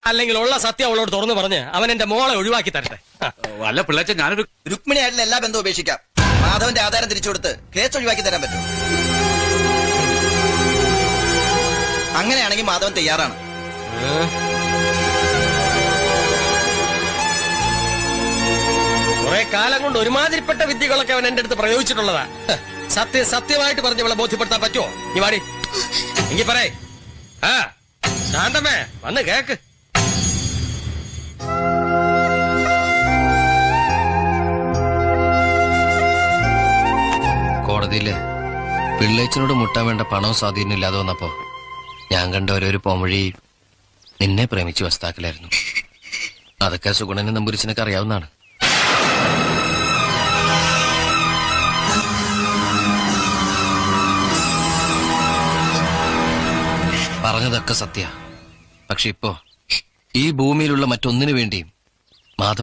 അല്ലെങ്കിൽ ഉള്ള സത്യം അവളോട് തുറന്നു പറഞ്ഞ് അവൻ എന്റെ മോളെ ഒഴിവാക്കി തരട്ടെ. അല്ല പിള്ളേച്ച ഞാനൊരു രുക്മിണിയായിട്ടുള്ള എല്ലാ ബന്ധവും ഉപേക്ഷിക്കാം. മാധവന്റെ ആധാരം തിരിച്ചു കൊടുത്ത് കേസ് ഒഴിവാക്കി തരാൻ പറ്റും. അങ്ങനെയാണെങ്കിൽ മാധവൻ തയ്യാറാണ്. കുറെ കാലം കൊണ്ട് ഒരുമാതിരിപ്പെട്ട വിദ്യകളൊക്കെ അവൻ എന്റെ അടുത്ത് പ്രയോഗിച്ചിട്ടുള്ളതാ. സത്യമായിട്ട് പറഞ്ഞ് അവളെ ബോധ്യപ്പെടുത്താൻ പറ്റുമോ? നീ വാടി എങ്കിൽ പറയേ. ആ ശാന്തമ്മേ വന്ന് കേക്ക്. കോടതിയില് പിള്ളേച്ചനോട് മുട്ടാൻ വേണ്ട പണവും സ്വാധീനം ഇല്ലാതെ വന്നപ്പോ ഞാൻ കണ്ട ഒരു പോംവഴി നിന്നെ പ്രേമിച്ച് വസ്താക്കലായിരുന്നു. അതൊക്കെ സുഗുണനും നമ്പൂരിച്ചനൊക്കെ അറിയാവുന്നതാണ്. പറഞ്ഞതൊക്കെ സത്യ. പക്ഷെ ഇപ്പോ ഈ ഭൂമിയിലുള്ള മറ്റൊന്നിനു വേണ്ടിയും